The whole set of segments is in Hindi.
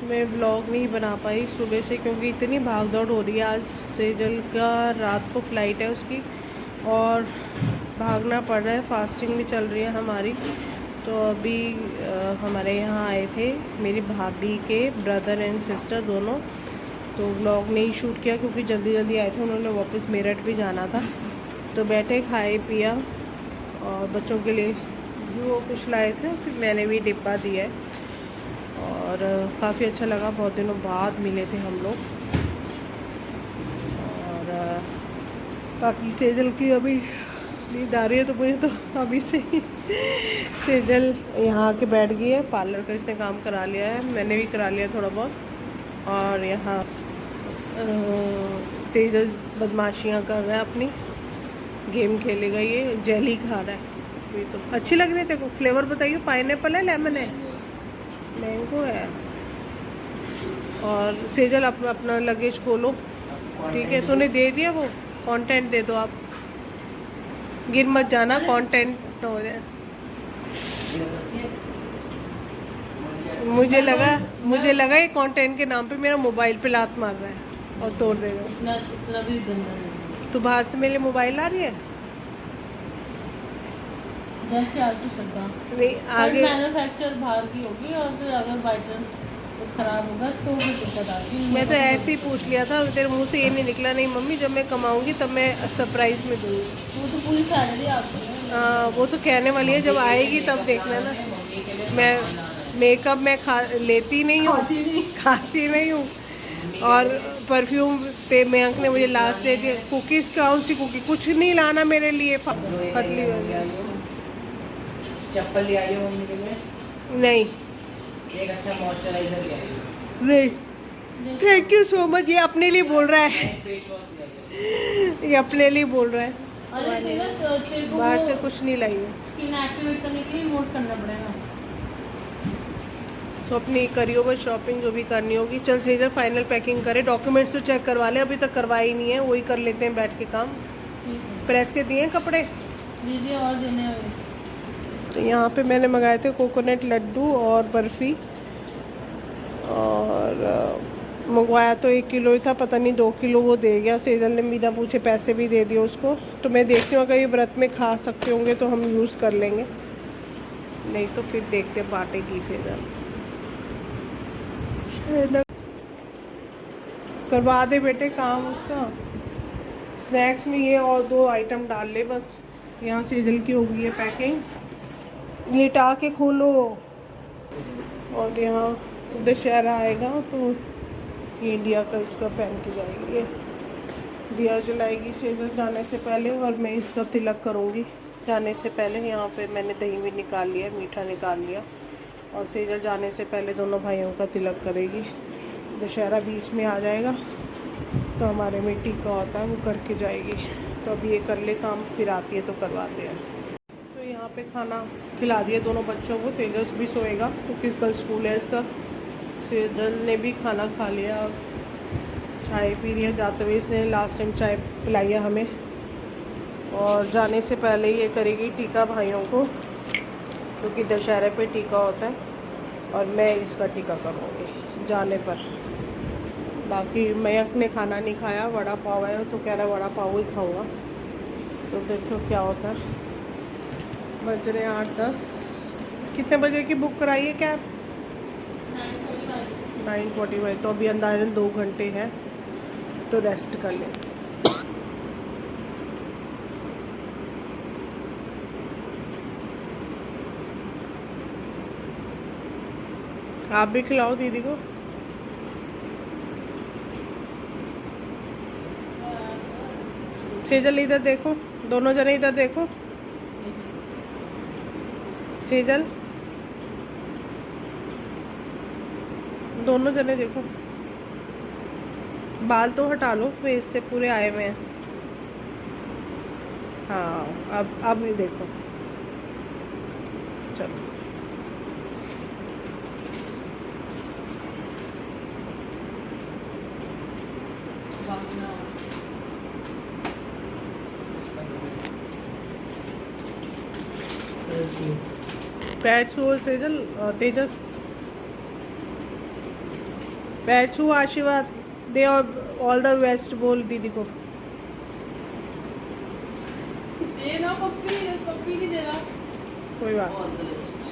मैं व्लॉग नहीं बना पाई सुबह से, क्योंकि इतनी भाग दौड़ हो रही है। आज सेजल का रात को फ़्लाइट है उसकी, और भागना पड़ रहा है। फास्टिंग भी चल रही है हमारी। तो अभी हमारे यहाँ आए थे मेरी भाभी के ब्रदर एंड सिस्टर दोनों। तो व्लॉग नहीं शूट किया क्योंकि जल्दी जल्दी आए थे, उन्होंने वापस मेरठ भी जाना था। तो बैठे, खाए पिया, और बच्चों के लिए भी वो कुछ लाए थे, फिर मैंने भी डिब्बा दिया है। और काफ़ी अच्छा लगा, बहुत दिनों बाद मिले थे हम लोग। और बाकी सेजल की अभी नींद आ रही है, तो मुझे तो अभी से ही सेजल यहाँ आके बैठ गई है। पार्लर का इसने काम करा लिया है, मैंने भी करा लिया थोड़ा बहुत। और यहाँ तेजस बदमाशियाँ कर रहा है अपनी, गेम खेलेगा। ये जेली खा रहा है। ये तो अच्छी लग रही है। देखो फ्लेवर बताइए, पाइनएप्पल है, लेमन है, मैंगो है। और सेजल अपना लगेज खोलो, ठीक है? तूने दे दिया वो कंटेंट, दे दो आप, गिर मत जाना, कंटेंट न हो जाए। मुझे लगा ये कंटेंट के नाम पे मेरा मोबाइल पे लात मार रहा है और तोड़ देगा। तू बाहर से मेरे लिए मोबाइल ला रही है? नहीं, आगे मैन्युफैक्चर बाहर की होगी, और फिर अगर बाई चांस कुछ खराब होगा तो फिर दिक्कत आती है। मैं तो ऐसे ही पूछ लिया था, तेरे मुंह से ये नहीं निकला, नहीं मम्मी जब मैं कमाऊंगी तब मैं सरप्राइज में दूंगी। वो तो पूरी सैलरी आपकी है। हाँ, वो तो कहने वाली है, जब आएगी तब देखना ना। मैं मेकअप में लेती नहीं हूँ, खाती नहीं हूँ। और परफ्यूम पे मयंक ने मुझे लास्ट दे दिया। कुकीज़, कौन सी कुकी? कुछ नहीं लाना मेरे लिए, पतली वाली। चप्पल ले आई हो मम्मी के लिए? नहीं एक अच्छा मॉइस्चराइजर ले आई हो? नहीं, थैंक यू सो मच। ये अपने लिए बोल रहा है, फेस वॉश ले आई हो? ये अपने लिए बोल रहा है। अरे तेरे को बाहर से कुछ नहीं लाई है। स्किन एक्टिवेट करने के लिए नोट करना पड़ेगा। सो अपनी करियो बस शॉपिंग जो भी करनी होगी। चल सेजल फाइनल पैकिंग करे, डॉक्यूमेंट्स तो चेक करवा ले, अभी तक करवाई ही नहीं है, वही कर लेते हैं बैठ के काम। प्रेस के दिए हैं कपड़े, दीजिए और देने हैं। तो यहाँ पे मैंने मंगाए थे कोकोनट लड्डू और बर्फ़ी। और मंगवाया तो 1 किलो ही था, पता नहीं 2 किलो वो दे गया। सेजल ने बिना पूछे पैसे भी दे दिए उसको। तो मैं देखती हूँ, अगर ये व्रत में खा सकते होंगे तो हम यूज़ कर लेंगे, नहीं तो फिर देखते बांटेगी सेजल। करवा दे बेटे काम उसका। स्नैक्स में ये और 2 आइटम डाल ले बस। यहाँ सेजल की हो गई है पैकिंग, लेटा के खोलो। और यहाँ दशहरा आएगा तो ये इंडिया का इसका पहन के जाएगी, ये दिया जलाएगी सेजल जाने से पहले। और मैं इसका तिलक करूँगी जाने से पहले। यहाँ पे मैंने दही भी निकाल लिया, मीठा निकाल लिया। और सेजल जाने से पहले दोनों भाइयों का तिलक करेगी। दशहरा बीच में आ जाएगा तो हमारे में टीका होता है, वो करके जाएगी। तो अभी ये कर ले काम, फिर आती है तो करवाते हैं। तो यहाँ पे खाना खिला दिया दोनों बच्चों को। तेजस भी सोएगा क्योंकि कल स्कूल है इसका। सेजल ने भी खाना खा लिया, चाय पी रही है। जाते हुए इसने लास्ट टाइम चाय पिलाई है हमें। और जाने से पहले ये करेगी टीका भाइयों को, क्योंकि दशहरे पे टीका होता है। और मैं इसका टीका करूँगी जाने पर। बाकी मयंक ने खाना नहीं खाया, वड़ा पाव है तो कह रहा है वड़ा पाव ही खाऊंगा। तो देखो क्या होता है। बज रहे 8-10। कितने बजे की बुक कराई है कैब? 9:45। तो अभी अंदाजन 2 घंटे हैं, तो रेस्ट कर ले। आप भी खिलाओ दीदी को। सेजल इधर देखो, दोनों जने इधर देखो। सेजल, दोनों जने देखो। बाल तो हटा लो, फेस से पूरे आए हुए हैं। हाँ, अब नहीं देखो। चलो पैर छुओ सेजल, तेजस। पैचू आशीर्वाद दे और ऑल द बेस्ट बोल दीदी को। ये ना पप्पी पप्पी नहीं दे रहा। कोई बात ऑल द बेस्ट।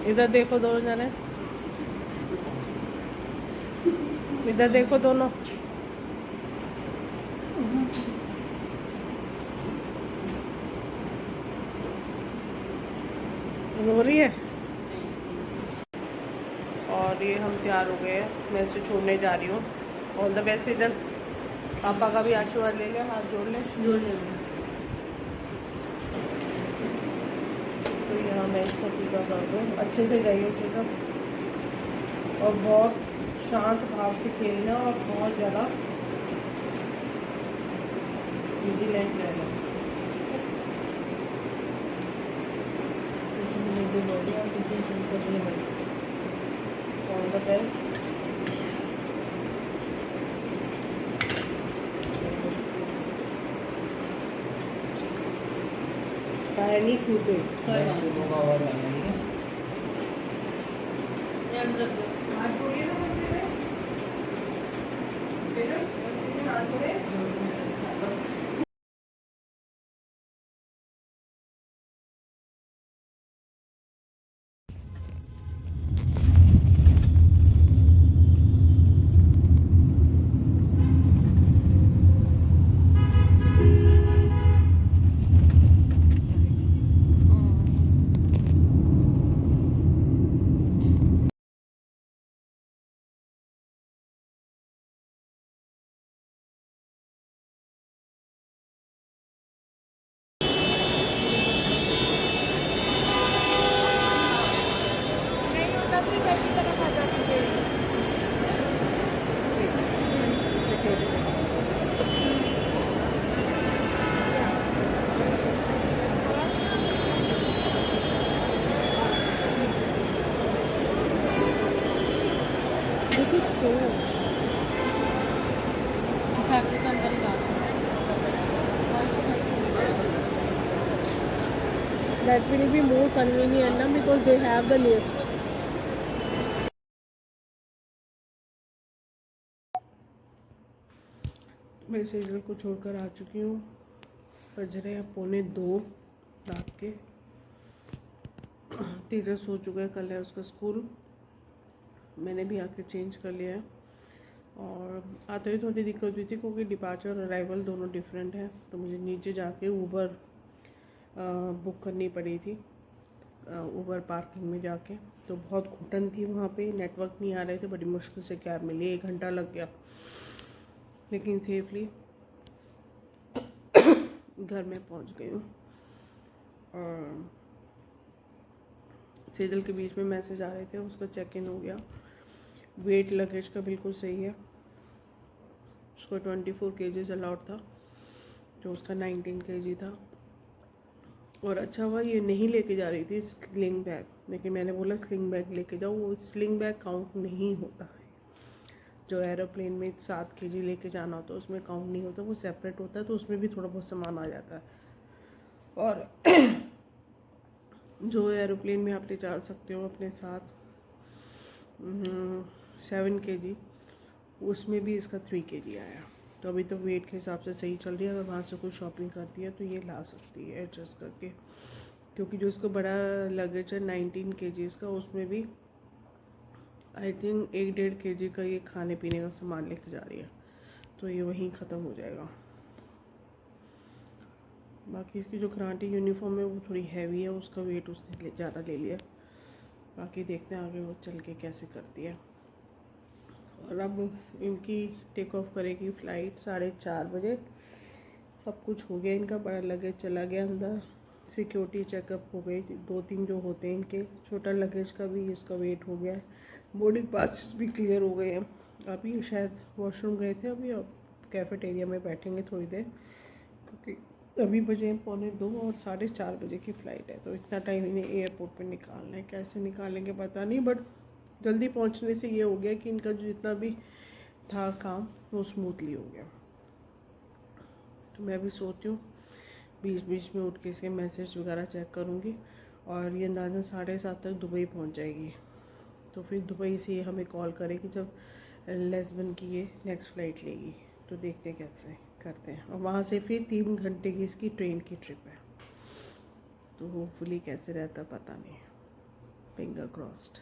इधर देखो दोनों जने, इधर देखो दोनों। रो रही है। और ये हम तैयार हो गए हैं, मैं इसे छोड़ने जा रही हूँ। All the best. इधर पापा का भी आशीर्वाद ले ले, हाथ जोड़ ले। जोड़ ले। तो यहाँ मैं इसका टीका कर दूँ, अच्छे से जाइए सीधा और बहुत शांत भाव से खेलना और बहुत ज़्यादा विजिलेंट रहना। All the best. पैर नहीं छूते। नेक्स्ट होगा और रहना, ठीक है। हाथ जोड़िए ना मंदिर में, मंदिर में हाथ जोड़े। This is true. फैक्ट्री के अंदर ही जाना है। That will be more convenient now because they have the list. मैं सीरियल को छोड़कर आ चुकी हूँ। बज रहे हैं 1:45 रात के। तेजस सो चुका है, कल है उसका स्कूल। मैंने भी आके चेंज कर लिया है और आते हुए थोड़ी दिक्कत हुई थी क्योंकि डिपार्चर और अराइवल दोनों डिफरेंट हैं, तो मुझे नीचे जाके ऊबर बुक करनी पड़ी थी। ऊबर पार्किंग में जाके तो बहुत घुटन थी वहाँ पे, नेटवर्क नहीं आ रहे थे, बड़ी मुश्किल से कैब मिली, 1 घंटा लग गया, लेकिन सेफली घर में पहुँच गई हूँ। और सेजल के बीच में मैसेज आ रहे थे, उसका चेक इन हो गया। वेट लगेज का बिल्कुल सही है, उसको 24 kg अलाउड था, जो उसका 19 kg था। और अच्छा हुआ ये नहीं लेके जा रही थी स्लिंग बैग, लेकिन मैंने बोला स्लिंग बैग लेके जाओ। वो स्लिंग बैग काउंट नहीं होता है, जो एरोप्लेन में 7 kg लेके जाना होता है उसमें काउंट नहीं होता, वो सेपरेट होता है, तो उसमें भी थोड़ा बहुत सामान आ जाता है। और जो एरोप्लेन में आप ले जा सकते हो अपने साथ 7 kg, उसमें भी इसका 3 kg आया। तो अभी तो वेट के हिसाब से सही चल रही है। अगर वहाँ से कुछ शॉपिंग करती है तो ये ला सकती है एडजस्ट करके, क्योंकि जो इसको बड़ा लगेज है 19 kg का, उसमें भी आई थिंक 1-1.5 kg का ये खाने पीने का सामान लेके जा रही है, तो ये वहीं ख़त्म हो जाएगा। बाकी इसकी जो कराटे यूनिफॉर्म है वो थोड़ी हैवी है, उसका वेट उसने ज़्यादा ले लिया। बाकी देखते हैं आगे वो चल के कैसे करती है। और अब इनकी टेक ऑफ करेगी फ़्लाइट 4:30 बजे। सब कुछ हो गया इनका, बड़ा लगेज चला गया अंदर, सिक्योरिटी चेकअप हो गई 2-3 जो होते हैं इनके, छोटा लगेज का भी इसका वेट हो गया है, बोर्डिंग पासेस भी क्लियर हो गए हैं। अभी शायद वॉशरूम गए थे, अभी अब कैफेटेरिया में बैठेंगे थोड़ी देर, क्योंकि अभी बजे 1:45 और 4:30 बजे की फ़्लाइट है, तो इतना टाइम इन्हें एयरपोर्ट पे निकालना है। कैसे निकालेंगे पता नहीं, बट जल्दी पहुंचने से ये हो गया कि इनका जो जितना भी था काम वो स्मूथली हो गया। तो मैं भी सोती हूँ बीच बीच में उठ के इसके मैसेज वगैरह चेक करूँगी, और ये अंदाज़न 7:30 तक दुबई पहुँच जाएगी। तो फिर दुबई से ये हमें कॉल करेगी जब लिस्बन की ये नेक्स्ट फ़्लाइट लेगी। तो देखते हैं कैसे करते हैं, और वहाँ से फिर 3 घंटे की इसकी ट्रेन की ट्रिप है। तो होपफुली कैसे रहता पता नहीं, फिंगर क्रॉस्ड।